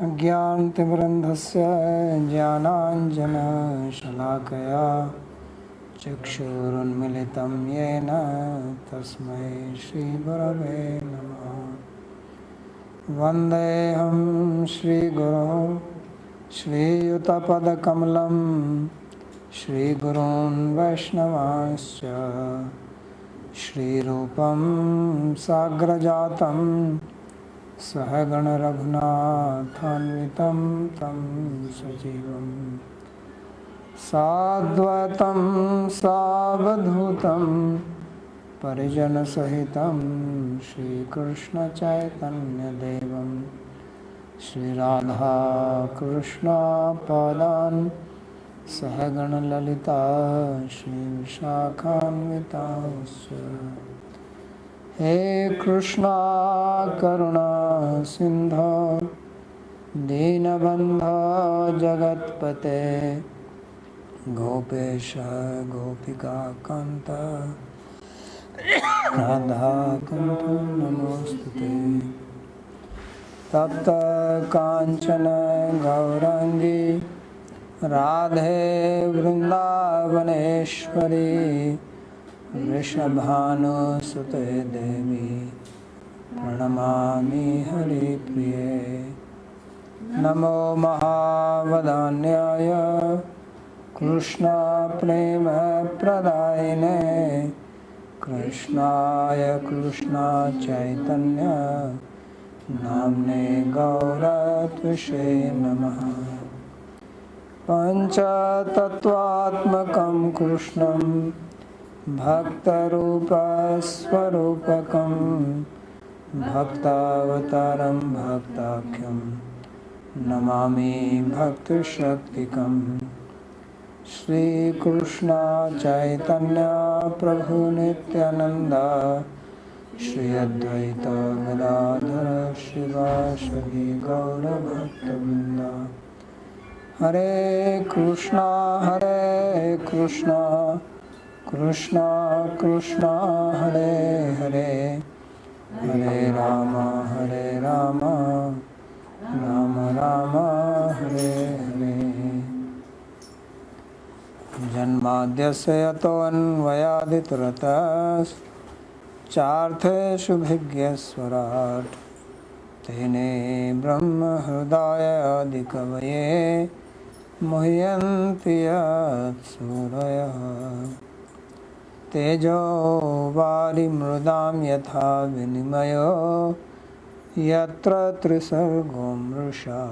अज्ञानतिमिरन्धस्य ज्ञानाञ्जनशलाकया चक्षुरुन्मिलितं येन तस्मै श्रीगुरवे नमः। वन्देऽहं श्रीगुरुं श्रीयुतपदकमलं श्रीगुरून् वैष्णवांश्च श्रीरूपं साग्रजातं सहगण रघुनाथान्वितं तं सजीवं साद्वैतं सावधूतं परिजनसहितं श्रीकृष्णचैतन्यदेवं श्रीराधाकृष्णपादान् सहगण ललिता श्रीविशाखान्वितांश्च। हे कृष्णा करुणा सिंधो दीनबन्धो जगत्पते गोपेश गोपिका कान्त राधा कान्त नमोस्तुते। तप्त कांचन गौरांगी राधे वृंदावनेश्वरी वृषभानुसुते देवी प्रणमामि हरिप्रिये। नमो महावदान्याय कृष्ण प्रेम प्रदायिने कृष्णाय कृष्ण चैतन्य नाम्ने गौरत्विषे नमः। पंचतत्वात्मकं कृष्णं भक्तरूपस्वरूपकं भक्तावतारं भक्ताख्यं नमामि भक्तशक्तिकं। श्रीकृष्ण चैतन्य प्रभु नित्यानंद श्री अद्वैत गदाधर शिवासदि गौरभक्तवृंद। हरे कृष्णा कृष्णा कृष्णा हरे हरे हरे राम राम राम हरे हरे। जन्माद्यस्य यतोऽन्वयादितरतश्चार्थेषु भिज्ञस्वराट् तेने ब्रह्म हृदय आदिकवये मुह्यन्ति यत्सूरयः। तेजो वारिमृदां यथा विनिमयो यत्र त्रिसर्गो मृषा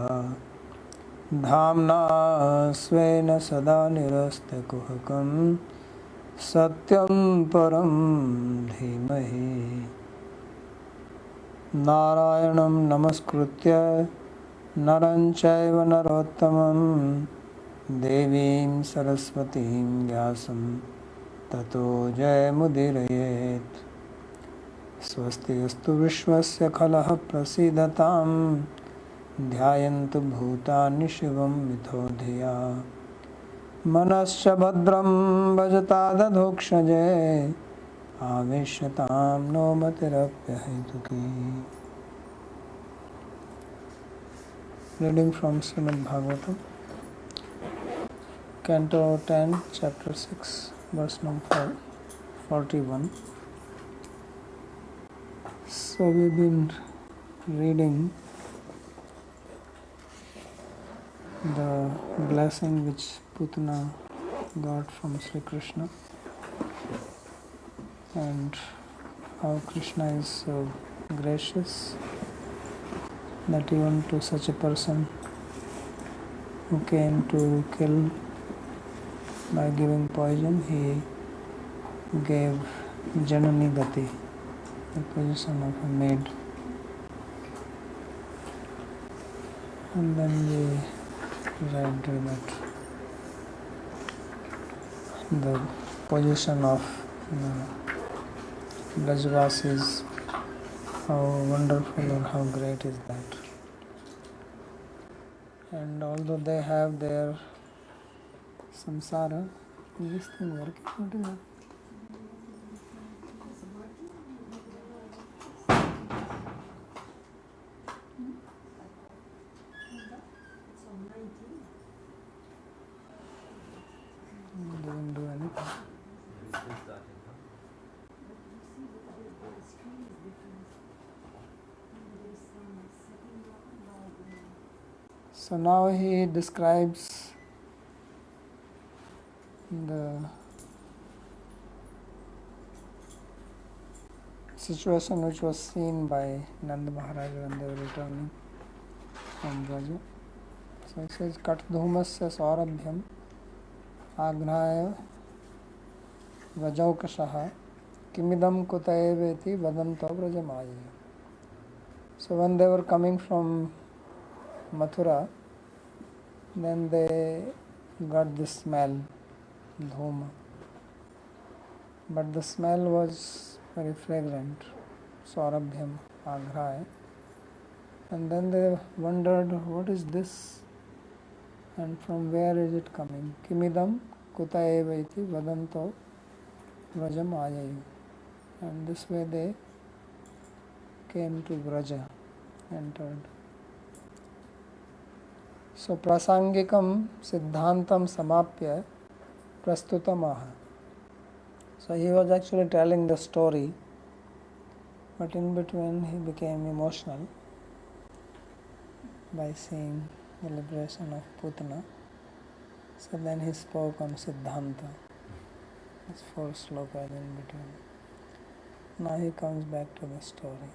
धाम्ना स्वेन सदा निरस्तकुहकं सत्यं परं धीमहि। नारायणं नमस्कृत्य नरं चैव नरोत्तमं देवीं सरस्वतीं व्यासं ततो जयमुदीरयेत्। स्वस्ति अस्तु विश्वस्य खलः प्रसीदतां ध्यायन्तु भूतानि शिवं मिथो धिया। मनश्च भद्रं भजता दधोक्षजे आवेश्यतां no मतिरप्यहेतुकी। Reading from Śrīmad Bhāgavata, Canto 10, Chapter 6, Verse number 41. So we've been reading the blessing which Putana got from Sri Krishna, and how Krishna is so gracious that even to such a person who came to kill by giving poison, he gave Janani Gati, the position of a maid. And then we read that the position of Brajvasis, how wonderful or how great is that. And although they have their samsara, is this thing working? What is that? So now he describes the situation which was seen by Nanda Maharaj when they were returning from Braja. So it says, Katdhumasya saurabhyam aghnaya vajaukashaha kimidam kutayeveti vadanto brajamaya. So when they were coming from Mathura, then they got this smell, dhuma. But the smell was very fragrant, saurabhyam aghraya. And then they wondered, what is this? And from where is it coming? Kimidam kutayevaiti vadanto vrajam ayayu. And this way they came to Vraja, entered. So prasangikam siddhantam samapya prastutamaha. So he was actually telling the story, but in between he became emotional by seeing the liberation of Putana. So then he spoke on Siddhanta. It's 4 slokas in between. Now he comes back to the story.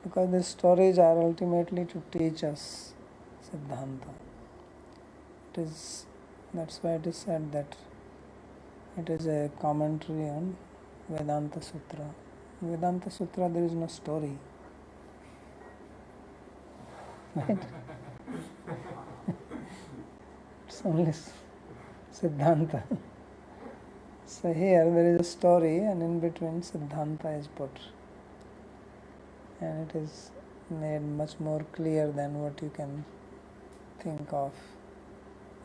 Because these stories are ultimately to teach us Siddhanta. That's why it is said that it is a commentary on Vedanta Sutra. In Vedanta Sutra there is no story. Right? It's only Siddhanta. So here there is a story and in between Siddhanta is put. And it is made much more clear than what you can think of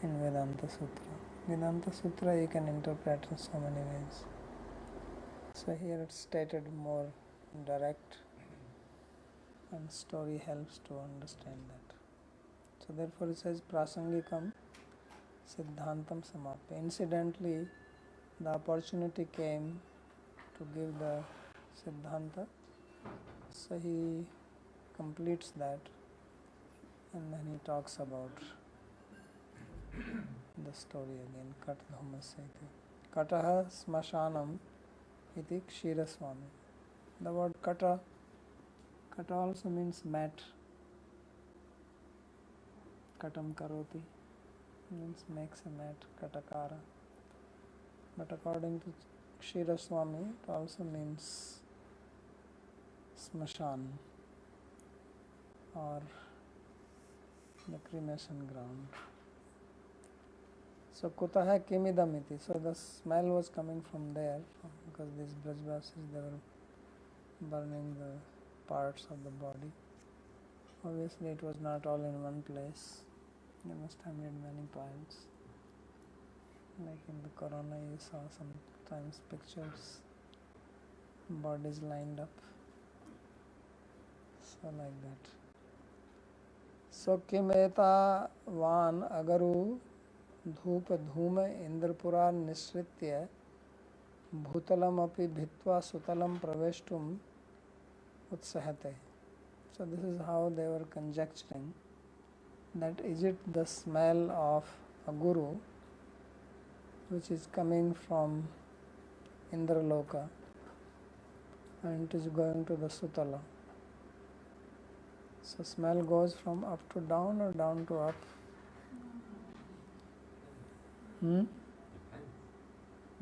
in Vedanta Sutra. Vedanta Sutra you can interpret in so many ways. So here it's stated more direct and story helps to understand that. So therefore it says prasangikam siddhantam samapya. Incidentally, the opportunity came to give the siddhanta. So he completes that and then he talks about the story again. Katdhumasya iti. Kataha smashanam iti kshiraswami. The word kata also means mat. Katam karoti means makes a mat, katakara. But according to Kshiraswami, it also means smashan or the cremation ground. So kutaha kimidam iti. So the smell was coming from there because these Brajvasis, they were burning the parts of the body. Obviously it was not all in one place. They must have made many piles. Like in the Corona you saw sometimes pictures, bodies lined up. So like that. So kimeta van agaru धूप धूम इंद्रपुरा निश्रित्य भूतलम अपि भित्वा सुतलम प्रवेष्टुम उत्सहते. So this is how they were conjecturing that is it the smell of a guru which is coming from Indraloka and it is going to the Sutala. So smell goes from up to down or down to up?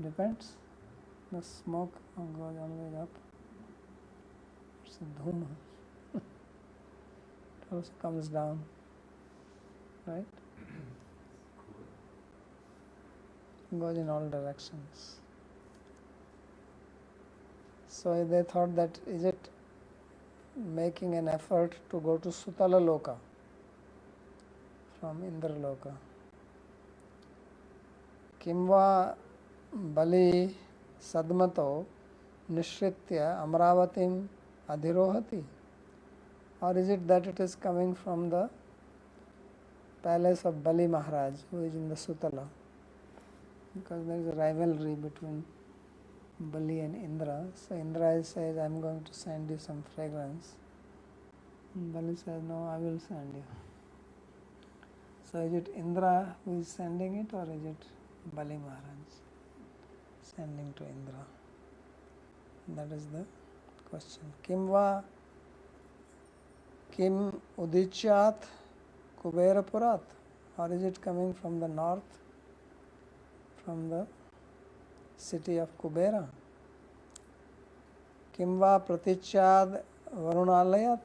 Depends. The smoke goes always up. It's a dhuma. It also comes down. Right? It goes in all directions. So they thought that is it making an effort to go to Sutala Loka from Indraloka. Kimva bali sadmato nishritya amravatim adhirohati. Or is it that it is coming from the palace of Bali Maharaj who is in the Sutala? Because there is a rivalry between Bali and Indra. So Indra says, I am going to send you some fragrance. And Bali says, no, I will send you. So is it Indra who is sending it, or is it Bali Maharaj sending to Indra? That is the question. Kim udichyat Kuberapurat, or is it coming from the north, from the city of Kubera? Kimva pratichyad Varunalayat,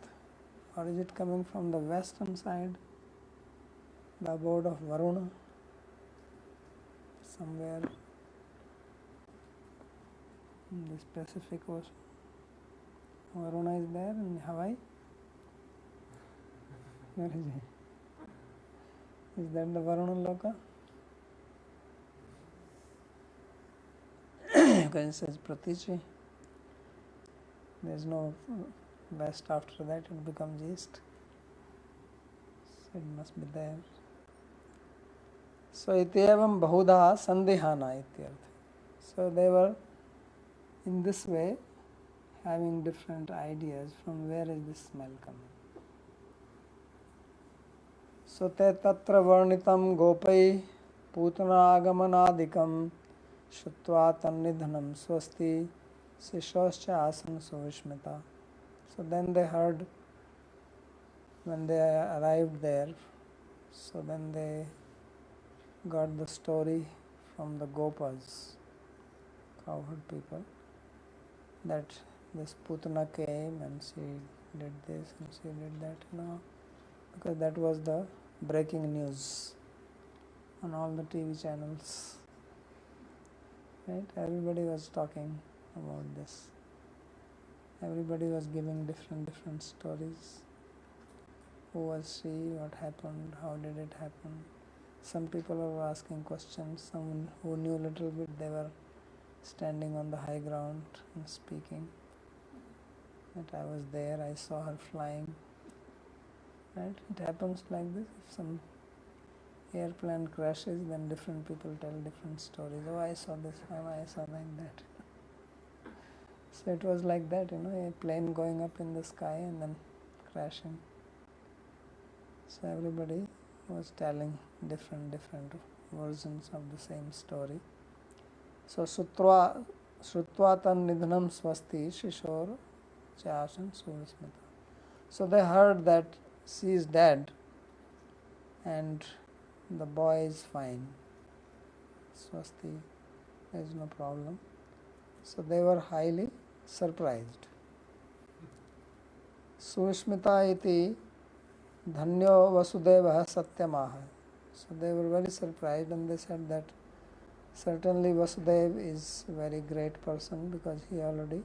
or is it coming from the western side, the abode of Varuna, somewhere in the Pacific Ocean? Varuna is there in Hawaii? Where is he? Is that the Varuna Loka? Because it says Pratichi. There is no west after that, it becomes east. So it must be there. So ityavam bahudha sandihana ityartha. So they were in this way having different ideas from where is this smell coming. So te tatra varnitam gopai putana agamanadikam shutva tannidhanam swasti sishoscha asan suvishmita. So then they heard, when they arrived there, so then they got the story from the Gopas, cowherd people, that this Putana came and she did this and she did that, because that was the breaking news on all the TV channels. Right? Everybody was talking about this. Everybody was giving different stories. Who was she? What happened? How did it happen? Some people were asking questions. Someone who knew a little bit, they were standing on the high ground and speaking. That I was there, I saw her flying. Right? It happens like this. If some airplane crashes, then different people tell different stories. Oh, I saw this, oh, I saw like that. So it was like that, a plane going up in the sky and then crashing. So everybody was telling different versions of the same story. So Shrutva tan nidhanam swasti shishor chasan suvismita. So they heard that she is dead and the boy is fine. Swasti, there is no problem. So they were highly surprised. Suvishmita iti dhanyo vasudeva satyamaha. So they were very surprised and they said that certainly Vasudev is a very great person because he already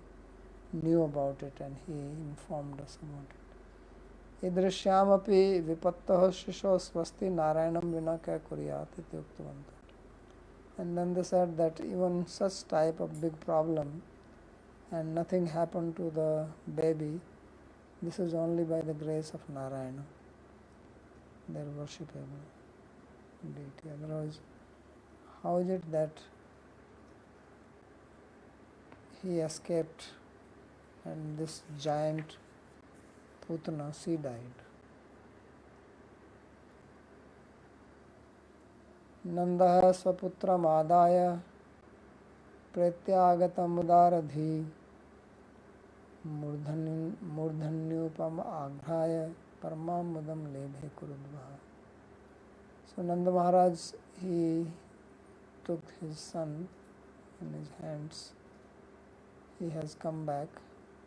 knew about it and he informed us about it. Idrishyamapi vipattaho shisho swasti narayanam vina kya kuryat iti uktavanta. And then they said that even such type of big problem and nothing happened to the baby, this is only by the grace of Narayana, their worshipable deity. Otherwise, how is it that he escaped and this giant Putana, she died? Nandaha swaputram adaya pretyagatam udaradhi murdhanyupam aghraya paramam mudam lebhe kurudvaha. So Nanda Maharaj, he took his son in his hands. He has come back,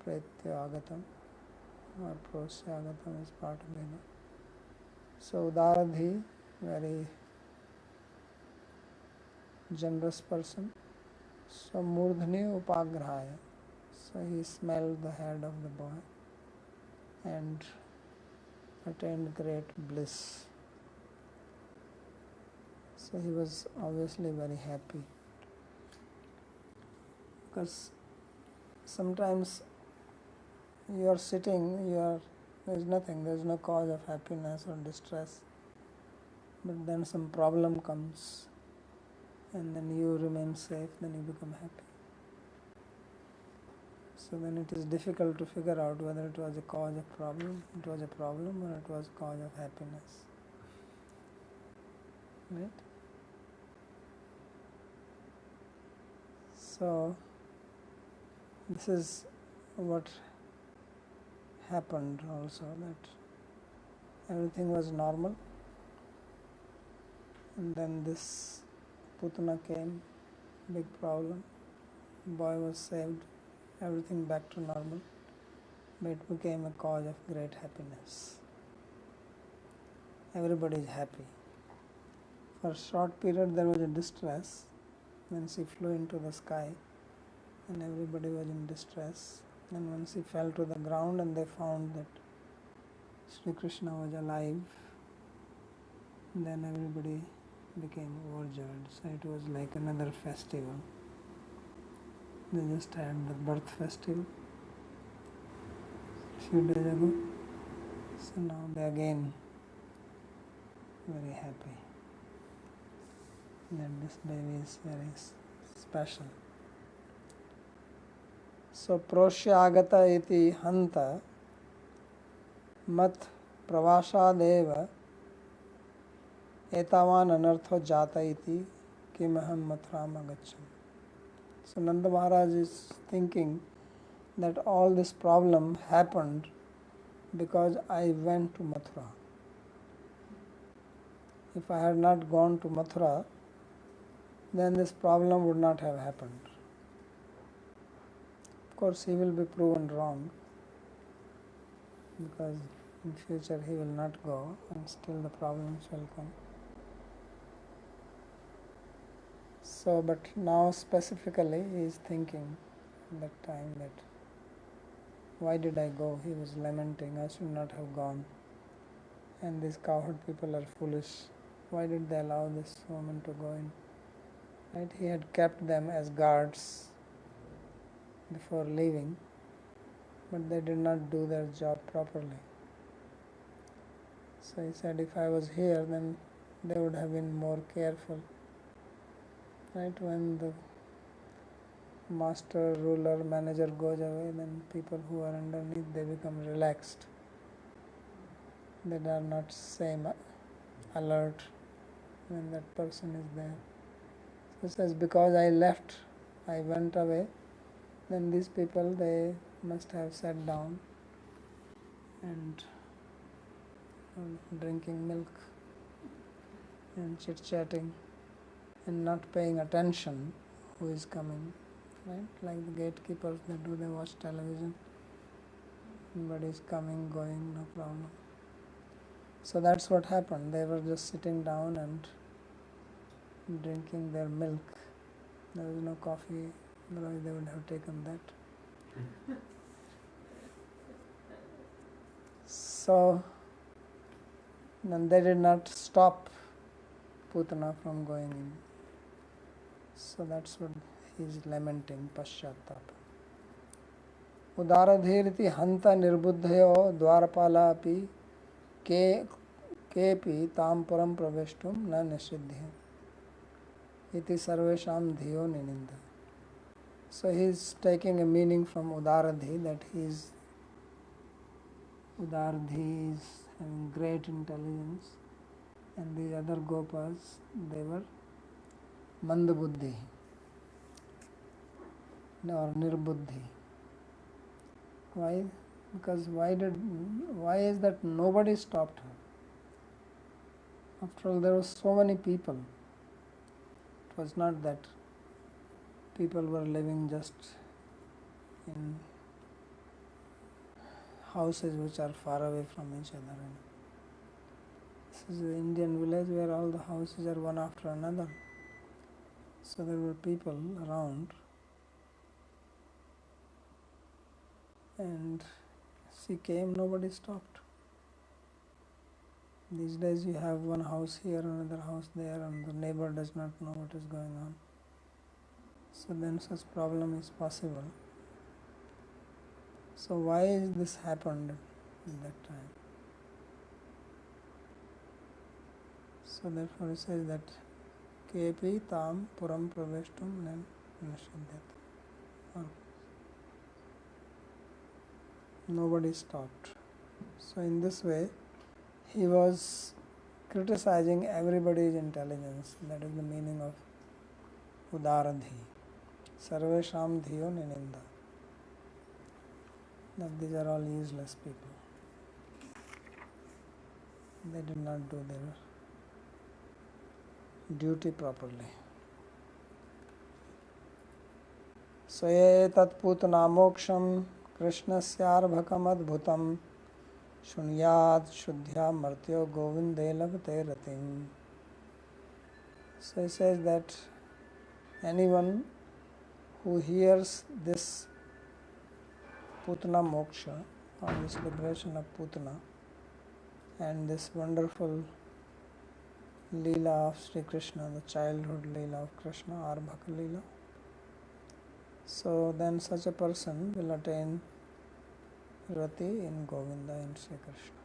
pretyagatam, or prosyagatam is part of it. So udaradhi, very generous person. So murdhani upagrahaya. So he smelled the head of the boy and attained great bliss. So he was obviously very happy. Because sometimes you are sitting, there is nothing, there is no cause of happiness or distress. But then some problem comes and then you remain safe, then you become happy. So then it is difficult to figure out whether it was a cause of problem, or it was a cause of happiness. right? So this is what happened also, that everything was normal, and then this Putana came, big problem, boy was saved, everything back to normal, but it became a cause of great happiness. Everybody is happy. For a short period there was a distress, then she flew into the sky and everybody was in distress. And when she fell to the ground and they found that Sri Krishna was alive, then everybody became overjoyed. So it was like another festival. They just had the birth festival few days ago. So now they again very happy that this baby is very special. So prosyagata iti hanta mat pravashadeva etavan anartho jata iti kimaham matram agacham. So Nanda Maharaj is thinking that all this problem happened because I went to Mathura. If I had not gone to Mathura, then this problem would not have happened. Of course, he will be proven wrong, because in future he will not go and still the problems will come. So, but now specifically he is thinking at that time that why did I go? He was lamenting, I should not have gone. And these cowherd people are foolish. Why did they allow this woman to go in? Right? He had kept them as guards before leaving, but they did not do their job properly. So he said, if I was here, then they would have been more careful. Right? When the master, ruler, manager goes away, then people who are underneath, they become relaxed. They are not same alert when that person is there. So he says, because I left, I went away, then these people, they must have sat down and drinking milk and chit-chatting and not paying attention who is coming, right? Like the gatekeepers, they watch television, everybody is coming, going, no problem. So that's what happened. They were just sitting down and drinking their milk. There was no coffee, otherwise they would have taken that. So then they did not stop Putana from going in. So that's what he is lamenting, Paschattapa. Udaradhiriti hanta nirbuddhayo dwarapala api kepi tam param praveshtum na nisiddhya iti sarvesham dhiyo nininda. So he is taking a meaning from Udaradhi, that he is Udaradhi is having great intelligence, and the other gopas, they were mandabuddhi or nirbuddhi. Why? Because why is that nobody stopped her? After all, there were so many people. It was not that people were living just in houses which are far away from each other. This is an Indian village where all the houses are one after another. So there were people around, and she came, nobody stopped. These days you have one house here, another house there, and the neighbor does not know what is going on. So then such problem is possible. So why is this happened at that time? So therefore he says that kepi tam puram praveshtum nan nishidhyat. Nobody stopped. So in this way he was criticizing everybody's intelligence. That is the meaning of udaradhi. Sarvesham dhiyo nininda. That these are all useless people. They did not do their duty properly. Sayetat putanamoksham krishnasyaarbhakam adbhutam shunyat shuddhya martyo govinde labte ratim. So he says that anyone who hears this Putana moksha, or this liberation of Putana, and this wonderful Leela of Sri Krishna, the childhood Leela of Krishna, Arbhaka Leela, so then such a person will attain Rati in Govinda, in Sri Krishna.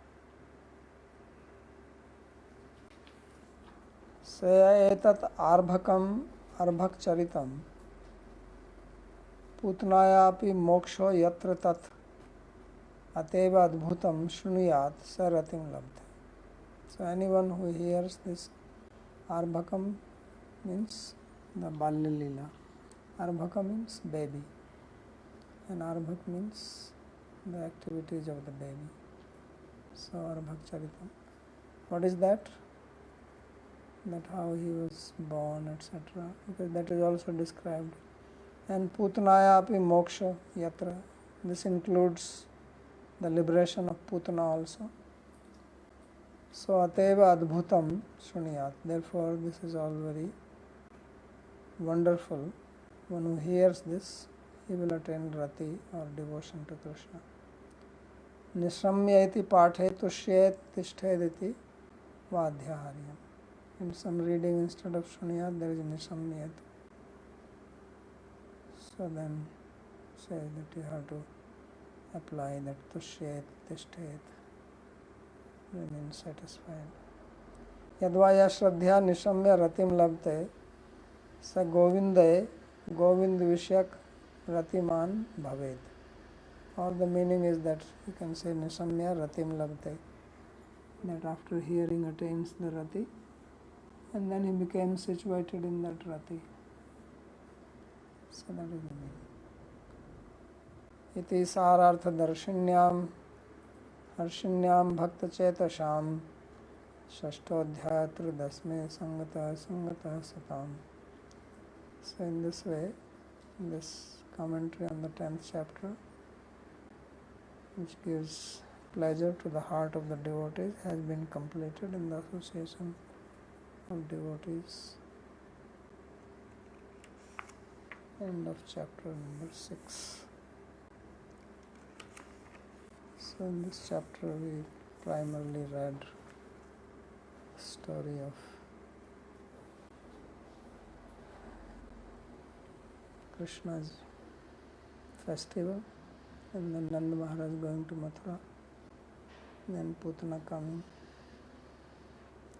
Saya etat arbhakam arbhak charitam Putnayapi moksho yatra tat ateva adbhutam shrunuyat saratim labdhe. So anyone who hears this Arbhakam means the Balya Leela. Arbhaka means baby, and Arbhak means the activities of the baby. So Arbhak Charitam. What is that? That how he was born, etc. Because that is also described. And Putanaya api moksha yatra. This includes the liberation of Putana also. So ateva adbhutam shunyat. Therefore this is all very wonderful. One who hears this, he will attain rati or devotion to Krishna. Nisramya iti pathe tushyet tishthed iti vadhyaharyam. In some reading instead of shunyat there is nisramyat. So then say that you have to apply that tushyet tishthed, remain satisfied. Yadvaya shraddhya nishamya ratim labte sa govindaye govind vishyak ratiman bhaved. Or the meaning is that you can say nishamya ratim labte, that after hearing attains the rati and then he became situated in that rati. So that is the meaning. Iti sarartha darshinyam harshinyam bhakta chetasham shashtodhyaya tridasme sangata satam. So in this way, this commentary on the 10th chapter, which gives pleasure to the heart of the devotees, has been completed in the association of devotees. End of chapter number 6. So in this chapter we primarily read the story of Krishna's festival, and then Nanda Maharaj going to Mathura, then Putana coming,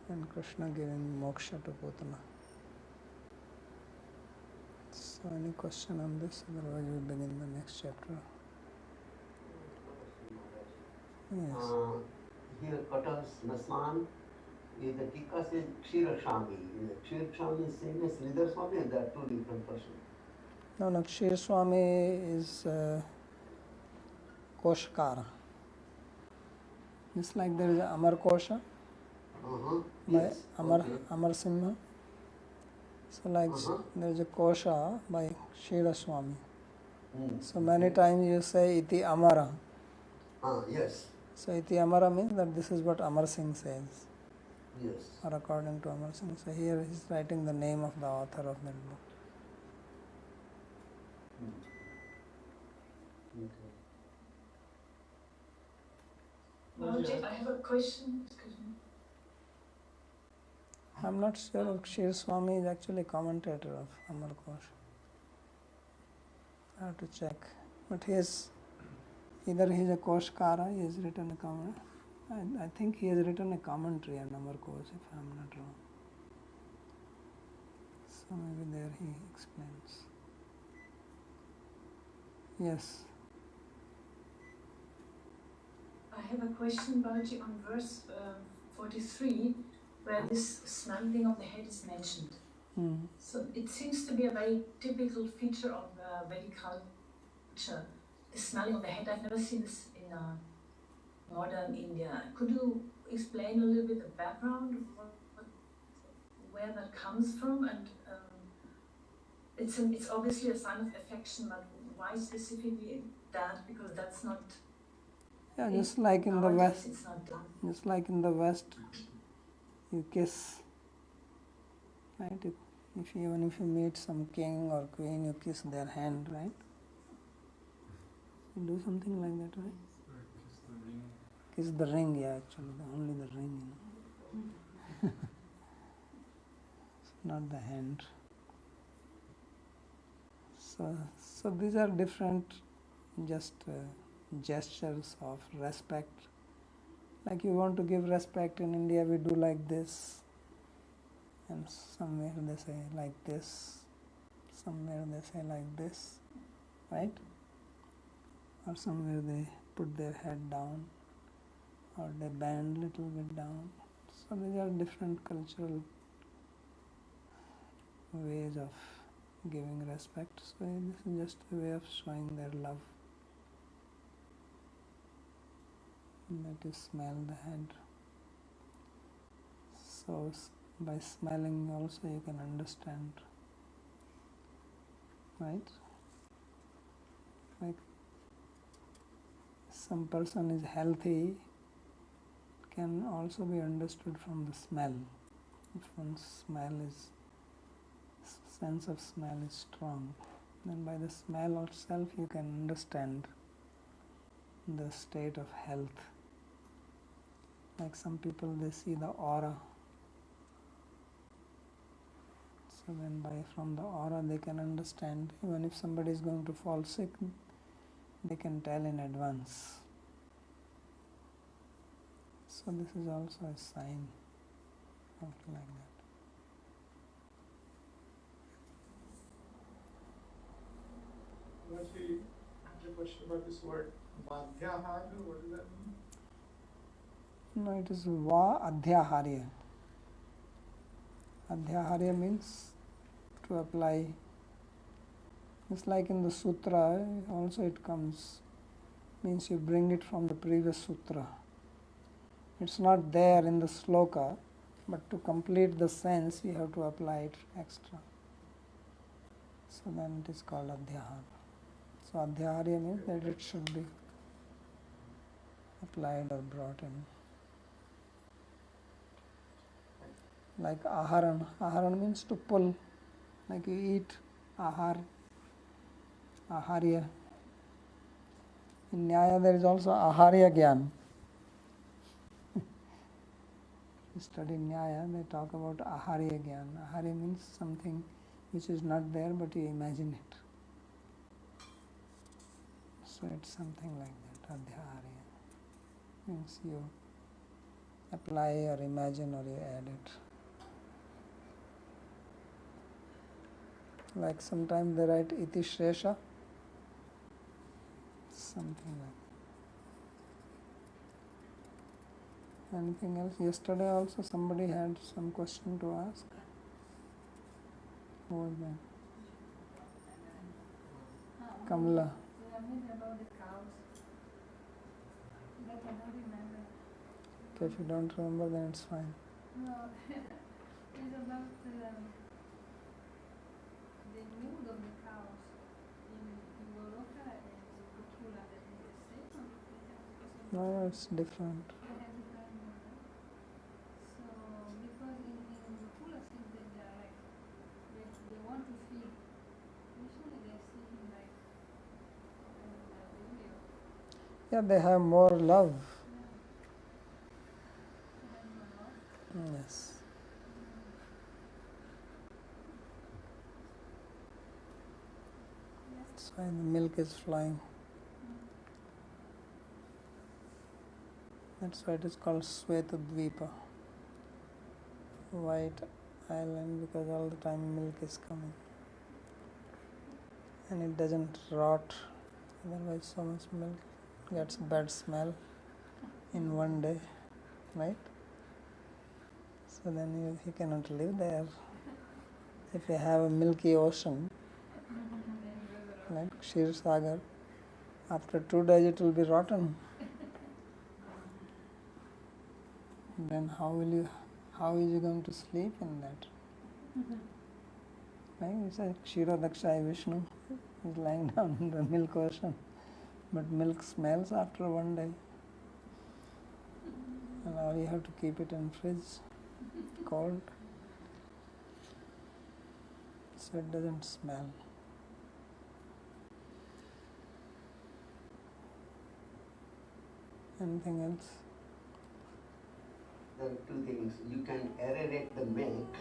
and Krishna giving moksha to Putana. So any question on this? Otherwise we begin the next chapter. Yes. Here Kata's Nasman is the Tika says Kshirashami. Kshirashami is same as Sridhar Swami, and they are two different persons. No, Kshir Swami is Koshkara. Just like there is Amar Kosha by Yes. Amar Simha. So like there is a Kosha by Kshira Swami. So many times you say Iti Amara. Yes. So Iti Amara means that this is what Amar Singh says. Yes. Or according to Amar Singh. So here he is writing the name of the author of that book. Bhavaji, I have a question. Excuse me. I am not sure if Kshir Swami is actually a commentator of Amar Kosha. I have to check. But he is, either he is a Koshkara, he has written a comment. I think he has written a commentary on Amar Kosha, if I am not wrong. So maybe there he explains. Yes. I have a question, Bhavaji, on verse 43, where this smelling of the head is mentioned. Mm. So it seems to be a very typical feature of Vedic culture, the smelling of the head. I've never seen this in modern India. Could you explain a little bit the background of where that comes from? And it's obviously a sign of affection, but why specifically that? Because that's not. Yeah, just like in the nowadays West, it's not done. just like in the West, you kiss, right? Even if you meet some king or queen, you kiss their hand, right? You do something like that, right? Kiss the ring, yeah, actually, only the ring, not the hand. So these are different, just gestures of respect. Like you want to give respect in India, we do like this, and somewhere they say like this, somewhere they say like this, right? Or somewhere they put their head down, or they bend little bit down. So these are different cultural ways of giving respect. So this is just a way of showing their love. That is smell the head. So by smelling also you can understand, right? Like some person is healthy can also be understood from the smell. If one's sense of smell is strong, then by the smell itself you can understand the state of health. Like some people, they see the aura. So then from the aura they can understand, even if somebody is going to fall sick, they can tell in advance. So this is also a sign of like that. Actually, I have a question about this word, Madhyaharya. What does that mean? No, it is Va Adhyaharya. Adhyaharya means to apply. It's like in the sutra, also it comes, means you bring it from the previous sutra. It's not there in the sloka, but to complete the sense, you have to apply it extra. So then it is called Adhyaharya. So Adhyaharya means that it should be applied or brought in. Like Aharan. Aharan means to pull. Like you eat Ahar, Aharya. In Nyaya there is also Aharya Gyan. You study Nyaya, they talk about Aharya Gyan. Aharya means something which is not there but you imagine it. So it's something like that, Adhyaharya. Means you apply or imagine or you add it. Like sometimes they write Iti Shresha, something like that. Anything else? Yesterday also somebody had some question to ask. Who was that? Kamala. About the cows, but I don't remember. Okay, if you don't remember, then it's fine. No, it's about the mood of the cows in Goloka and Gokula. That is the same. No, it's different. They have different mood. So because in Gokula seems that they are like they want to feed. Usually they see him like in the video. Yeah, they have more love. Yes. That's why the milk is flowing. That's why it is called Svetadvipa, White Island, because all the time milk is coming. And it doesn't rot, otherwise so much milk gets bad smell in one day, right? So then he cannot live there. If you have a milky ocean, like Kshir Sagar, after 2 days it will be rotten. Then how is he going to sleep in that? Right? It's like Kshira Dakshai Vishnu is lying down in the milk ocean. But milk smells after 1 day. And now you have to keep it in fridge, cold, so it doesn't smell. Anything else? There are two things. You can aerate the milk.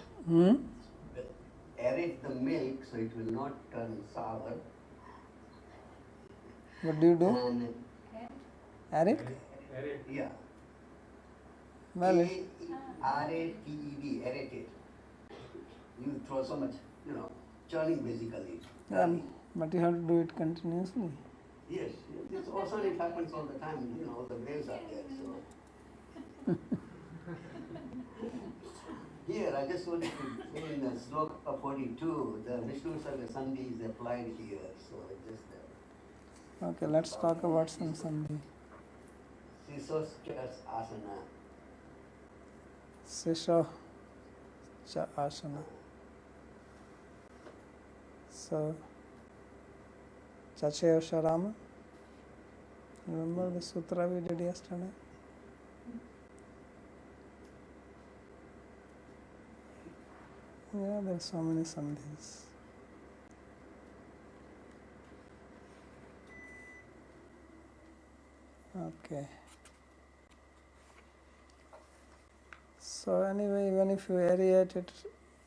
Aerate the milk so it will not turn sour. What do you do? And Eric? yeah. Well, A-R-A-T-E-D, aerated. You throw so much, churning basically. yeah, but you have to do it continuously. Yes, this also it happens all the time, the waves are there, so. Here, I just wanted to say in the sloka 42, the Vishnu Sarga Sandhi is applied here, so just that. Okay, let's talk about some Sandhi. Sisoskya's asana. Sisho cha asana. So, Chacheo Sharama. Remember the sutra we did yesterday? Yeah, there are so many sandhis. Okay. So anyway, even if you aerate it,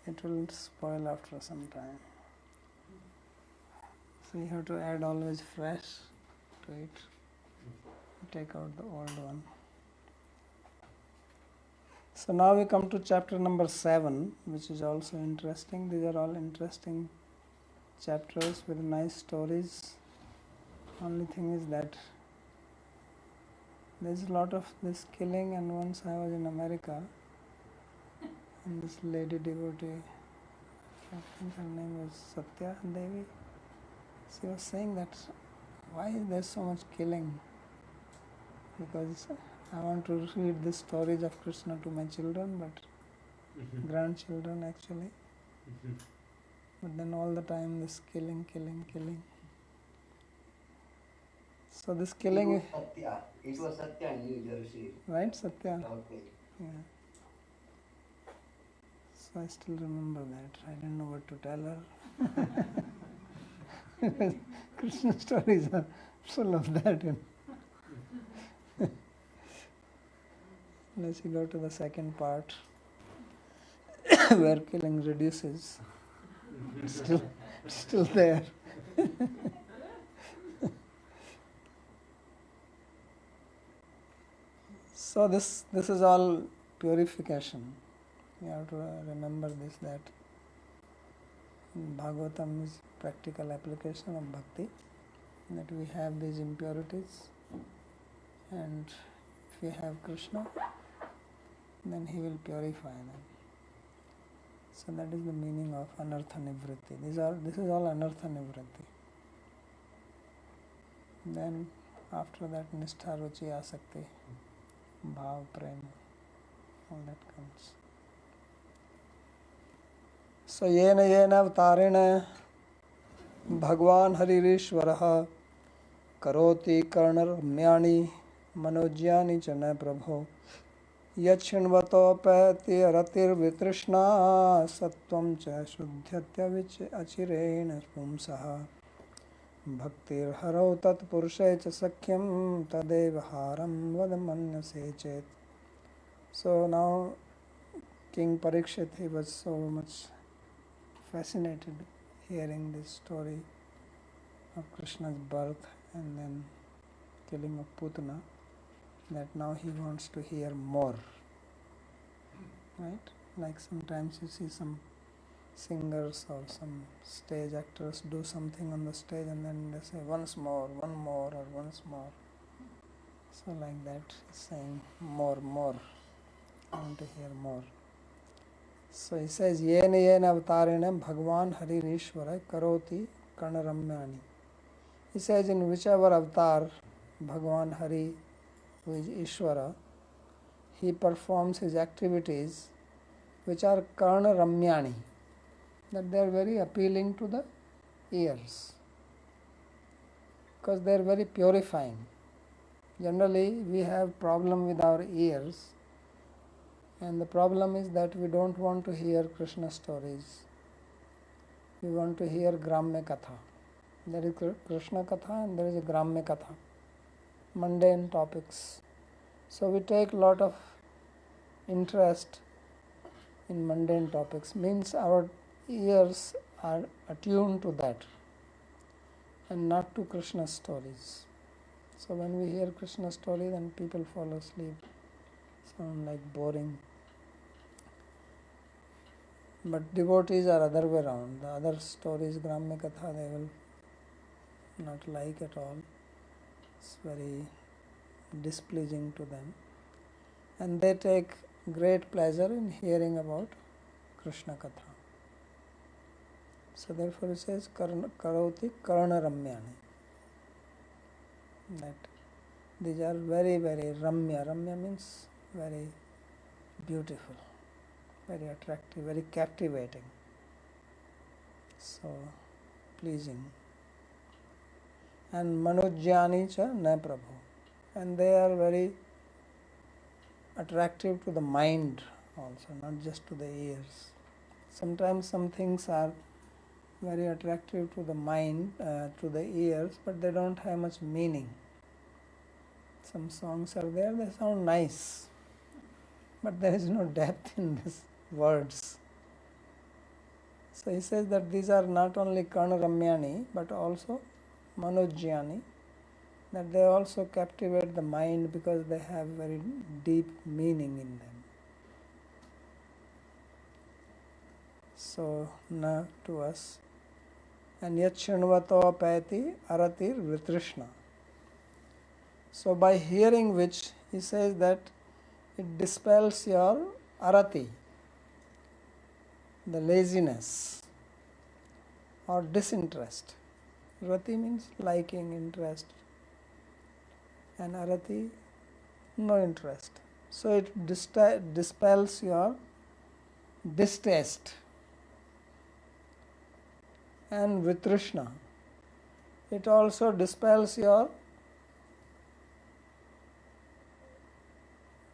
it will spoil after some time. So you have to add always fresh to it. Take out the old one. So now we come to chapter number 7, which is also interesting. These are all interesting chapters with nice stories. Only thing is that there's a lot of this killing, and once I was in America, and this lady devotee, I think her name was Satya Devi, she was saying that why is there so much killing? Because I want to read the stories of Krishna to my children, but grandchildren actually. But then all the time this killing. So this killing... It was Satya in New Jersey. Right, Satya? Okay. Yeah. So I still remember that. I didn't know what to tell her. Krishna stories are full of that. Let's go to the second part where killing reduces. Still there. So this is all purification. You have to remember this, that Bhagavatam is practical application of bhakti, that we have these impurities, and if we have Krishna, then he will purify them. So that is the meaning of anartha nivritti. This is all anartha nivritti. Then after that nishtha ruchi asakti, bhav prema, all that comes. So yena avtarena bhagwan haririshvaraha karoti karnarmyani manojyani chana prabho yachinvatopati ratirvitrishna sattvam cha shuddhyatya achirena pumsaha bhaktir harau tat purushe cha sakhyam tadeva haram vadamanyase chet. So now King Parikshit, he was so much fascinated hearing this story of Krishna's birth and then killing of Putana, that now he wants to hear more. Right? Like sometimes you see some singers or some stage actors do something on the stage and then they say once more, one more, or once more. So like that, saying more, I want to hear more. So he says, Yena yena avatarena Bhagwan Haririshvara Karoti Karnaramyani. He says, in whichever avatar Bhagwan Hari, who is Ishvara, he performs his activities which are Karna Ramyani, that they are very appealing to the ears, because they are very purifying. Generally, we have problem with our ears, and the problem is that we don't want to hear Krishna stories. We want to hear Gramya Katha. There is Krishna Katha and there is a Gramya Katha, mundane topics. So we take a lot of interest in mundane topics, means our ears are attuned to that and not to Krishna stories. So when we hear Krishna story, then people fall asleep, sound like boring. But devotees are other way around. The other stories, Gramya Katha, they will not like at all. It's very displeasing to them. And they take great pleasure in hearing about Krishna Katha. So therefore it says, Karoti Karna Ramyani. That these are very, very Ramya. Ramya means very beautiful, very attractive, very captivating. So pleasing. And Manujyani cha na Prabhu. And they are very attractive to the mind also, not just to the ears. Sometimes some things are very attractive to the mind, to the ears, but they don't have much meaning. Some songs are there, they sound nice, but there is no depth in these words. So he says that these are not only Karna Ramyani, but also Manojyani, that they also captivate the mind because they have very deep meaning in them. So, na to us. And yat shrunvato apayati aratir vritrishna. So by hearing which, he says that it dispels your arati, the laziness or disinterest. Rati means liking, interest, and arati, no interest. So it dispels your distaste. And vitrishna, it also dispels your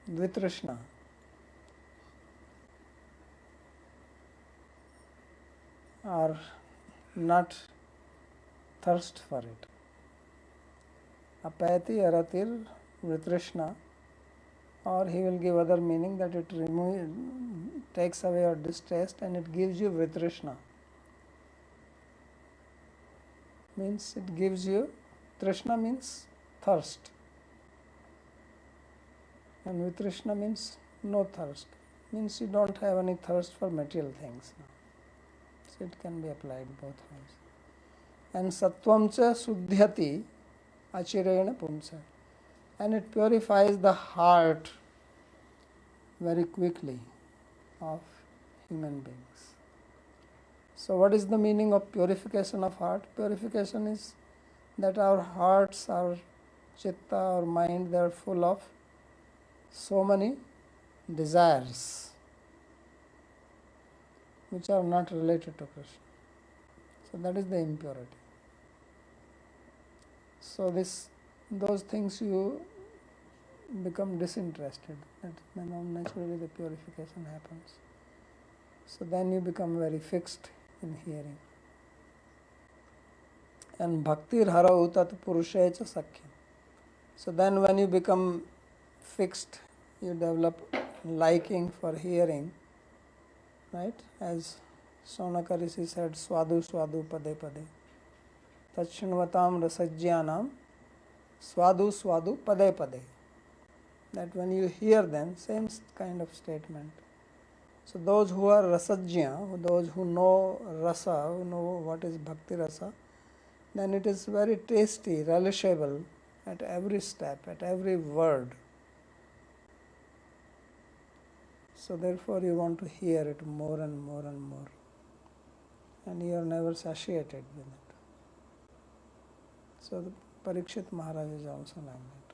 vitrishna. Or not thirst for it. Apayati aratir vitrishna, or he will give other meaning that it takes away your distaste and it gives you vitrishna. Means it gives you, trishna means thirst, and vitrishna means no thirst, means you don't have any thirst for material things now. So it can be applied both ways. And sattvam cha suddhyati achirena pumsa, and it purifies the heart very quickly of human beings. So what is the meaning of purification of heart? Purification is that our hearts, our chitta, our mind, they are full of so many desires which are not related to Krishna. So that is the impurity. So those things you become disinterested. Then naturally the purification happens. So then you become very fixed in hearing. And bhaktir hara utat purushecha sakhyam. So then when you become fixed, you develop liking for hearing, right? As Sonaka Rishi said, swadu swadu pade pade. Tachinvatam rasajyanam swadu swadu pade pade. That when you hear them, same kind of statement. So those who are rasajya, those who know rasa, who know what is bhakti rasa, then it is very tasty, relishable at every step, at every word. So therefore you want to hear it more and more and more. And you are never satiated with it. So the Parikshit Maharaj is also like that.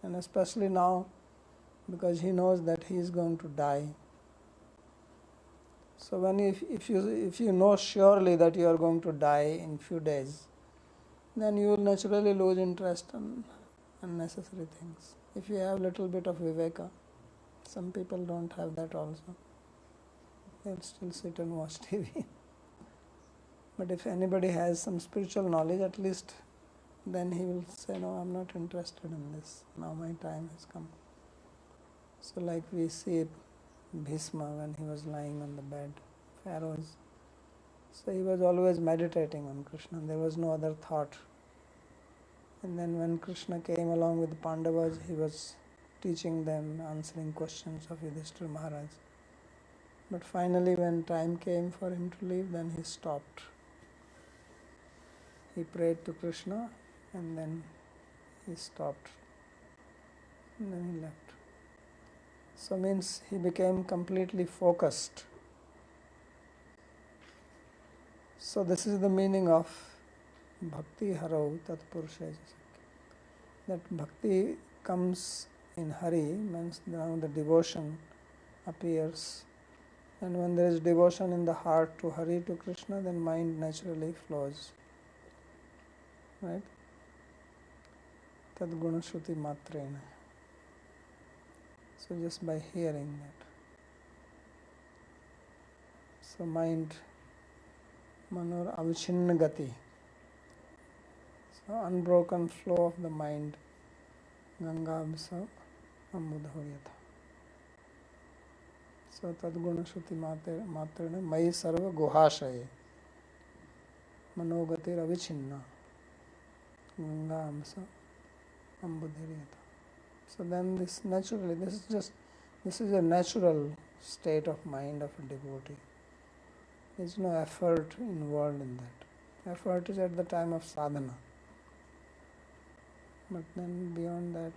And especially now, because he knows that he is going to die. So when if you know surely that you are going to die in few days, then you will naturally lose interest in unnecessary things. If you have little bit of viveka, some people don't have that also. They'll still sit and watch TV. But if anybody has some spiritual knowledge, at least then he will say, no, I'm not interested in this. Now my time has come. So like we see Bhishma when he was lying on the bed, Pharaoh's. So he was always meditating on Krishna. There was no other thought. And then when Krishna came along with the Pandavas, he was teaching them, answering questions of Yudhishthira Maharaj. But finally when time came for him to leave, then he stopped. He prayed to Krishna and then he stopped. And then he left. So means he became completely focused. So this is the meaning of Bhakti Harau Tat Purusha. That bhakti comes in Hari, means now the devotion appears. And when there is devotion in the heart to Hari, to Krishna, then mind naturally flows. Right? Tad guna shruti matrena. So just by hearing that. So mind, manor avichinna gati. So unbroken flow of the mind. Ganga absa amudhoyata. So tadguna shruti matrena mai sarva guhashaye. Manogatir avichinna. Ganga absa ambudhiriyata. So then this naturally, this is a natural state of mind of a devotee. There is no effort involved in that. Effort is at the time of sadhana. But then beyond that,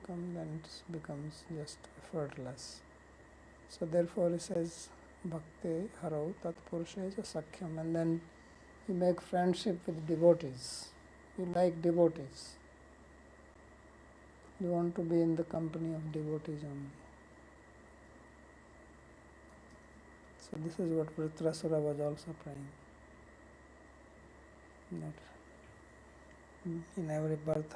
then it becomes just effortless. So therefore he says, Bhakti Harau Tat Purusha Sakhyam. And then you make friendship with devotees. You like devotees. You want to be in the company of devotees only. So this is what Vritrasura was also praying. That in every birth,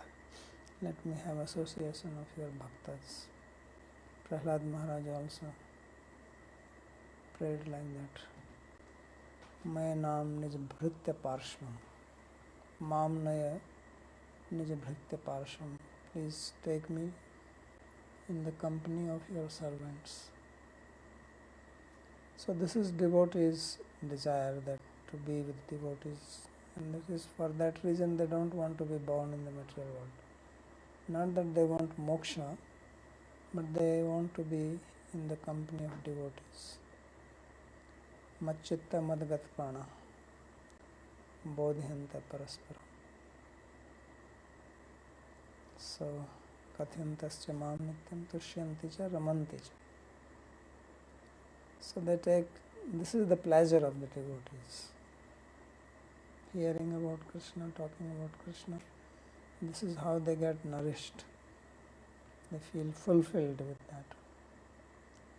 let me have association of your bhaktas. Prahlad Maharaj also prayed like that. May naam nij bhritya parshvam. Mam naya nij bhritya parshvam. Please take me in the company of your servants. So this is devotees' desire, that to be with devotees. And it is for that reason they don't want to be born in the material world. Not that they want moksha, but they want to be in the company of devotees. Macchitta madgat prana bodhyanta paraspara. So katyantascha mam nityam tushyanti cha ramanti cha. So they take, this is the pleasure of the devotees. Hearing about Krishna, talking about Krishna, this is how they get nourished. They feel fulfilled with that.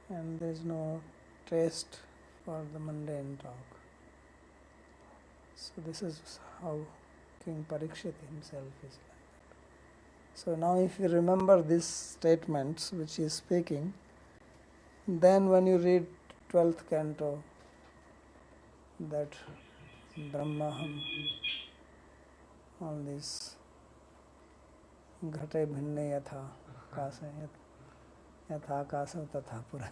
And there is no taste for the mundane talk. So this is how King Parikshit himself is like that. So now if you remember these statements which he is speaking, then when you read 12th canto, that Brahmaham, all this Ghate bhinne yatha kasa yatha kasa tatha pura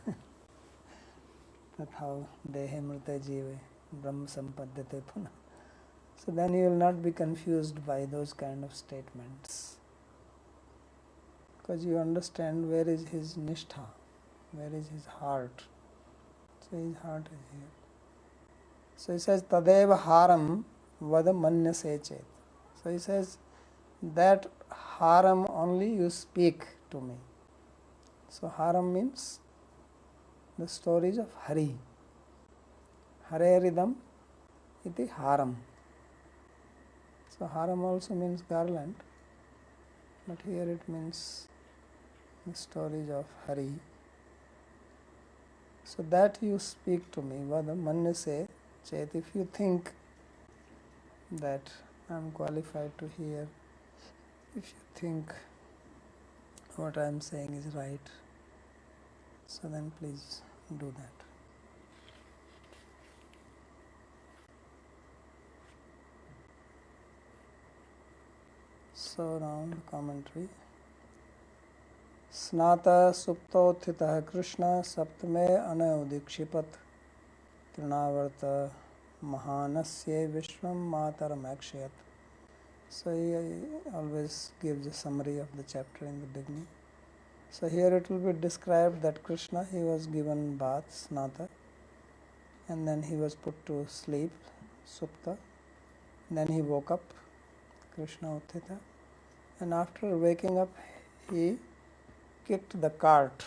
tatha dehe mrite jive brahma sampadyate puna. So then you will not be confused by those kind of statements, because you understand where is his nishtha, where is his heart. So his heart is here. So he says, Tadeva haram vada manyase chet. So he says, that haram only you speak to me. So haram means the stories of Hari. Hareridam iti haram. So haram also means garland, but here it means the stories of Hari. So that you speak to me, vada manyase chet, if you think that I am qualified to hear, if you think what I am saying is right, so then please do that. So now the commentary. Snata suptauthitah Krishna saptame anaudikshipat trinavarta mahanasya vishvam mataram akshayat. So he always gives a summary of the chapter in the beginning. So here it will be described that Krishna, he was given bath, snata, and then he was put to sleep, supta. Then he woke up, Krishna Uthita, and after waking up he kicked the cart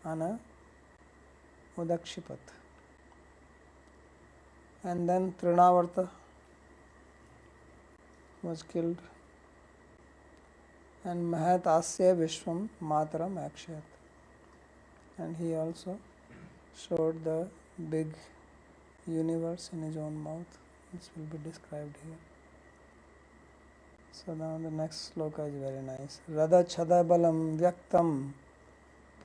on a udakshipat. And then Trinavarta was killed, and Mahat Asya Vishwam Mataram Akshayat. And he also showed the big universe in his own mouth. This will be described here. So now the next sloka is very nice. Radha chada balam vyaktam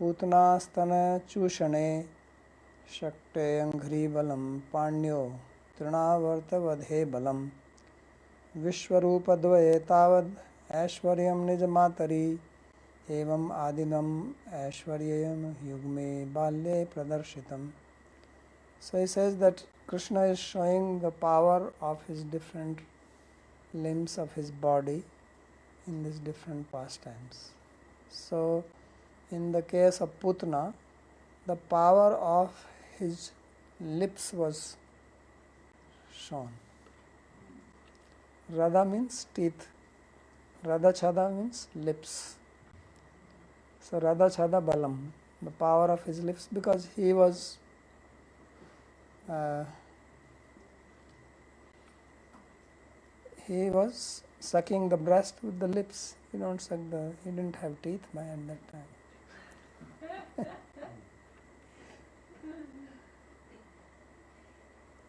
putnastana chushane shakte anghri balam pandyo trinavarta vadhe balam vishwarupa dvaye tavad aishwaryam nijamatari evam adinam aishwaryam yugme balye pradarshitam. So he says that Krishna is showing the power of his different limbs of his body in these different pastimes. So in the case of Putna, the power of his lips was shown. Radha means teeth. Radha chada means lips. So Radha chada balam, the power of his lips, because he was sucking the breast with the lips. He didn't have teeth by at that time.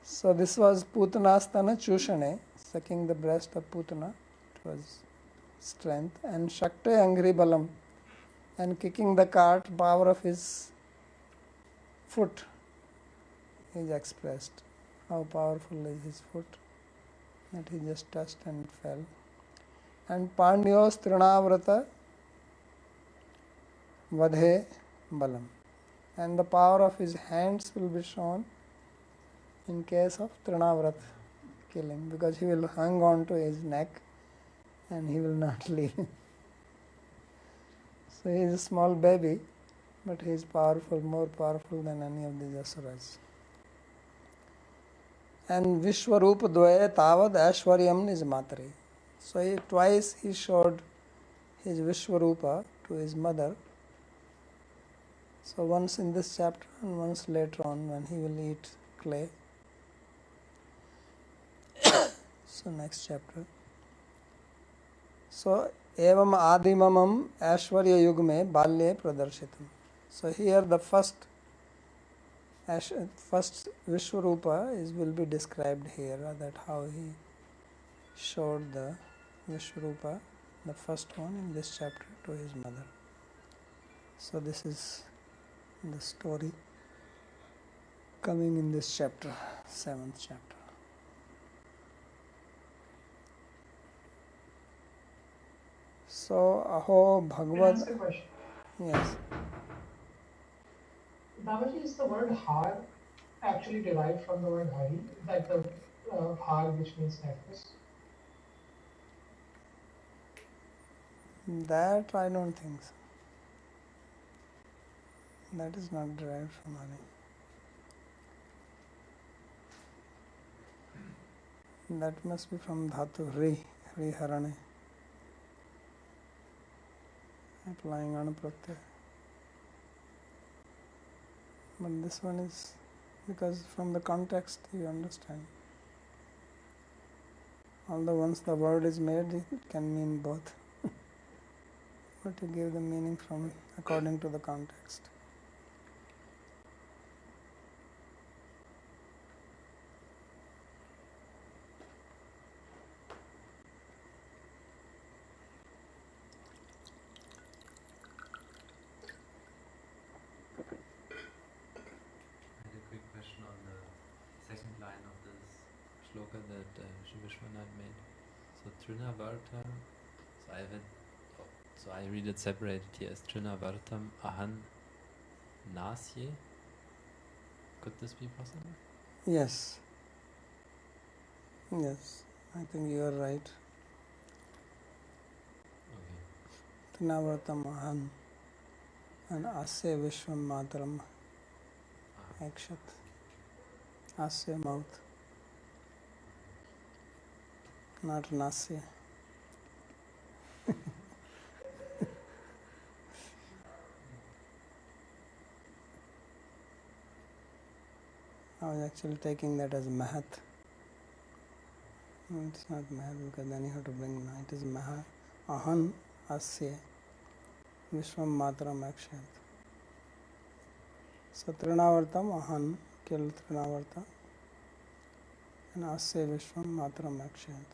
So this was Putanastana Chushane, sucking the breast of Putana. It was strength. And Shakte Angri Balam, and kicking the cart, power of his foot is expressed. How powerful is his foot, that he just touched and fell. And Pandyos Trinavrata Vadhe Balam, and the power of his hands will be shown in case of Trinavrat killing, because he will hang on to his neck and he will not leave. So he is a small baby, but he is powerful, more powerful than any of these asuras. And Vishwarupa Dvaya Tavad Ashwaryam Nijmatari. So twice he showed his Vishwarupa to his mother. So once in this chapter and once later on when he will eat clay. So next chapter. So evam adimamam ashwarya yugme balye pradarshitam. So here the first Vishwarupa will be described here, that how he showed the Vishwarupa, the first one in this chapter, to his mother. So this is the story coming in this chapter, 7th chapter. So Aho Can I Bhagavad. ask a question? Yes. Babaji, is the word har actually derived from the word hari? Like the har which means necklace? That I don't think so. That is not derived from Hari. That must be from Dhatu Hri Harane, applying on a pratyaya. But this one is because from the context you understand. Although once the word is made, it can mean both. But you give the meaning from according to the context. I had a quick question on the second line of this shloka that Shri Vishwanath made. So Trinavartam, so I read it separated here as Trinavartam Ahan Nasye. Could this be possible? Yes. Yes, I think you are right. Okay. Trinavartam Ahan and Asya Vishwam Matram Akshat. Asya mouth. Not Nasya. I was actually taking that as Mahat. No, it's not Mahat because then you have to bring Na. It is Mahat. Ahan Asya Vishwam Matram Akshat. So Trinavartam Ahan kill Trinavarta and Asya Vishwam Matram Akshat.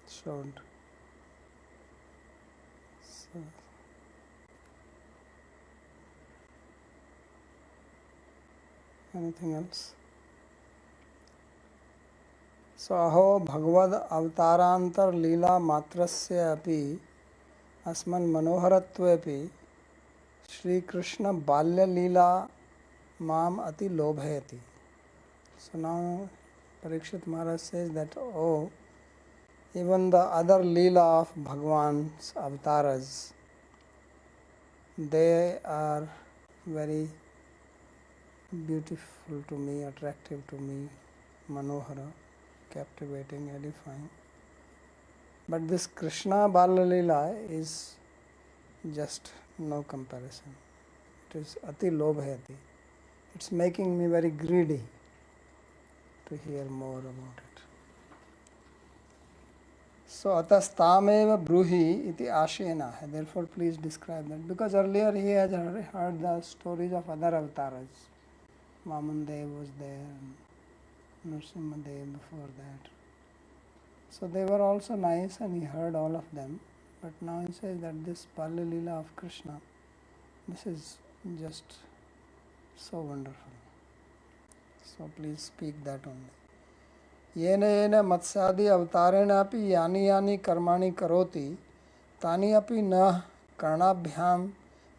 Showed. So anything else? So aho bhagavad avtarantar lila matrasya api asman manoharatve api Shri Krishna balya lila mam ati lobhayati. So now Parikshit Maharaj says that even the other lila of Bhagwan's avatars, they are very beautiful to me, attractive to me, manohara, captivating, edifying. But this Krishna Bala-lila is just no comparison. It is ati lobhayati. It's making me very greedy to hear more about it. So atastameva bruhi iti ashena. Therefore please describe that. Because earlier he has heard the stories of other avatars. Vamandev was there, and Nrsimhadev before that. So they were also nice and he heard all of them. But now he says that this Bala-lila of Krishna, this is just so wonderful. So please speak that only. Yena yena matsyadi avatarena api yani yani karmani karoti tani api na karnabhyam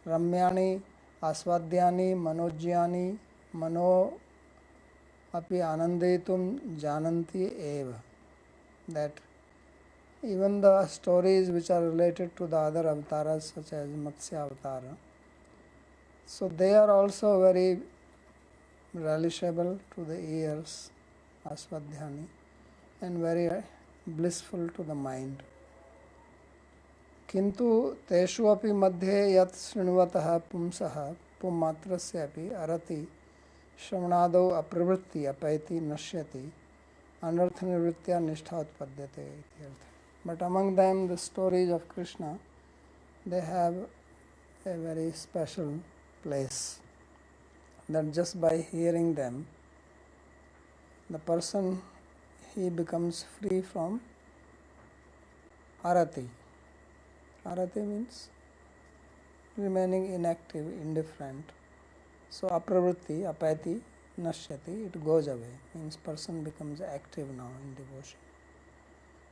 ramyani asvadyani manojyani mano api anandetum jananti eva. That even the stories which are related to the other avatars such as Matsya Avatara, so they are also very relishable to the ears, asvadhyani, and very blissful to the mind. Kintu teshu api madhye yat srinvatah pumsah pummatrasya api arati shravanado apravritti apaiti nashyati anartha nivritya nishtha utpadyate iti artha. But among them the stories of Krishna, they have a very special place, that just by hearing them the person, he becomes free from arati. Arati means remaining inactive, indifferent. So apravritti, apati, nashyati, it goes away. Means person becomes active now in devotion.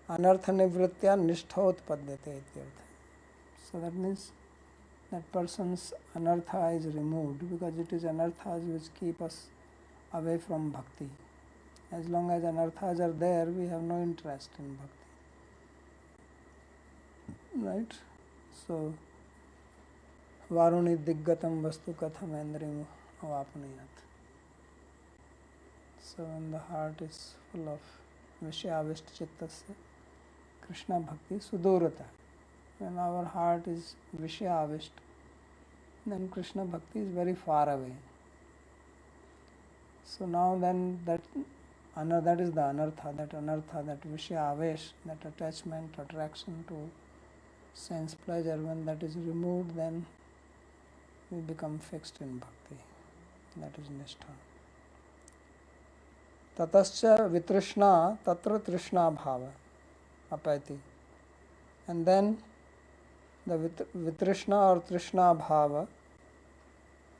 Anartha nivritya nishtha utpadyate ityartha. So that means that person's anartha is removed, because it is anarthas which keep us away from bhakti. As long as anarthas are there, we have no interest in bhakti. Right? So, varuni diggatam vastu katham endrim avapniyat. So when the heart is full of vishyavisht chittasya, Krishna bhakti sudurata. When our heart is vishyavisht, then Krishna bhakti is very far away. So now then that is the anartha, that vishya avesh, that attachment, attraction to sense pleasure, when that is removed, then we become fixed in bhakti. That is nishtha. Tatascha vitrishna tatra trishna bhava apati. And then the vitrishna or trishna bhava,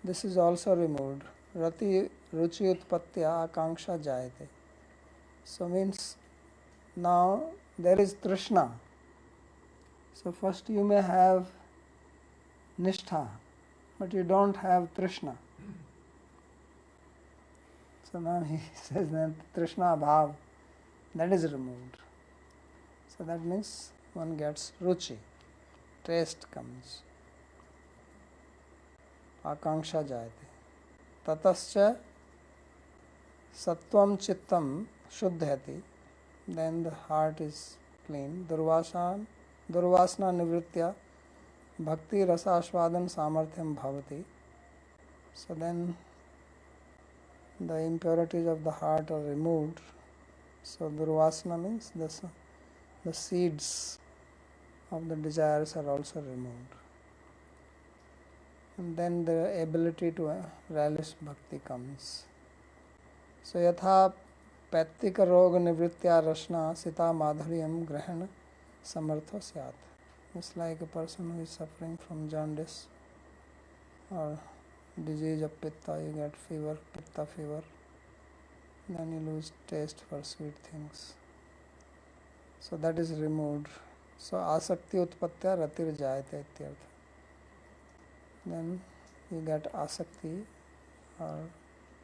this is also removed. Rati ruchi utpatya akanksha jayate. So means now there is trishna. So first you may have nishtha, but you don't have trishna. So now he says that trishna bhav, that is removed. So that means one gets ruchi, taste comes. Akanksha jayate. Tatascha sattvam chittam shuddhati. Then the heart is clean. Durvasana nivritya bhakti rasasvadan samarthyam bhavati. So then the impurities of the heart are removed. So durvasana means the seeds of the desires are also removed. And then the ability to relish bhakti comes. So yatha पैत्तिक रोग निवृत्त्या रसना Sita madhuryam grahana samartha syat. It's like a person who is suffering from jaundice or disease of pitta, you get fever, pitta fever, then you lose taste for sweet things. So that is removed. So asakti utpatya ratir jayate ityartha. Then you get asakti or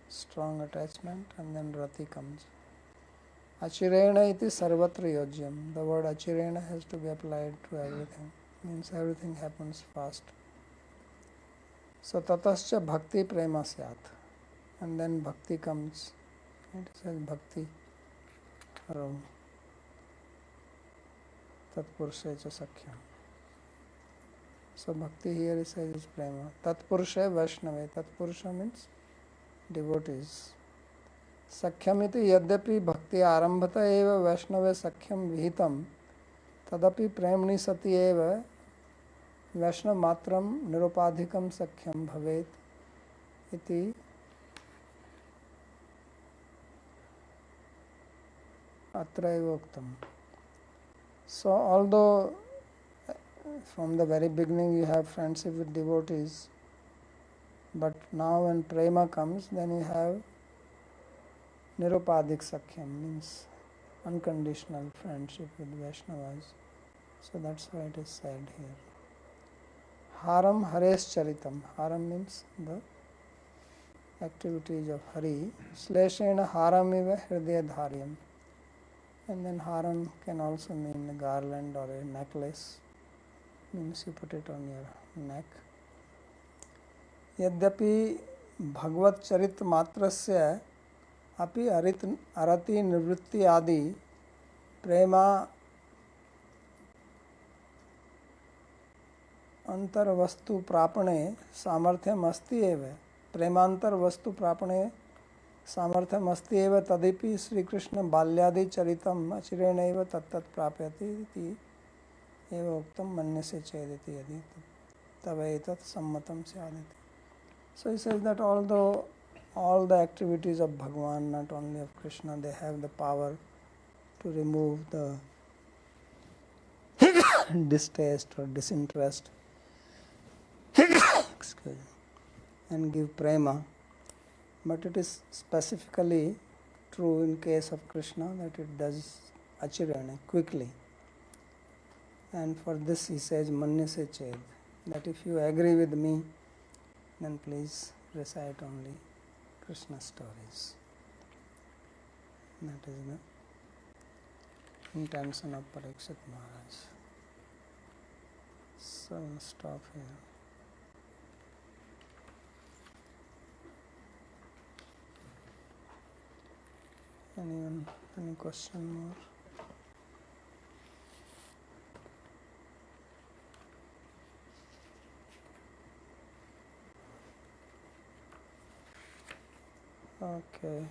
strong attachment, and then rati comes. Achirena iti sarvatra yojyam. The word achirena has to be applied to everything. Means everything happens fast. So tatascha bhakti prema syat. And then bhakti comes. It says bhakti aro tatpurushe cha sakhyam. So bhakti here it says is prema. Tatpurushe vaishnave. Tatpurusha means devotees. Sakhyamiti yadyapi bhakti arambhata eva vaishnave sakhyam vihitam tadapi premni sati eva vaishnav matram nirupadhikam sakhyam bhavet iti atra eva uktam. So although from the very beginning you have friendship with devotees, but now when prema comes, then you have nirupadhik sakhyam, means unconditional friendship with Vaishnavas. So that's why it is said here. Haram Haresh Charitam. Haram means the activities of Hari. Sleshena haramiva hridaya dharyam. And then haram can also mean a garland or a necklace. Means you put it on your neck. Yadyapi Bhagavad Charit Matrasya api arati nivritti adi prema अंतर वस्तु प्रापणे सामर्थ्यम अस्ति एव. प्रेमांतर वस्तु प्रापणे सामर्थ्यम अस्ति एव. तदिपि श्री कृष्ण बाल्यादि चरितम अचिरेणैव तत्तत् प्राप्यति इति एव उक्तम मन्यसे चेदिति यदि तवैतत् सम्मतं स्यादिति. So he says that although all the activities of Bhagavan, not only of Krishna, they have the power to remove the distaste or disinterest excuse me, and give prema, but it is specifically true in case of Krishna that it does achirana, quickly. And for this he says manyase ched, that if you agree with me, then please recite only Krishna stories. That is the intention of Parikshit Maharaj. So we'll stop here. Anyone, any question more? Okay.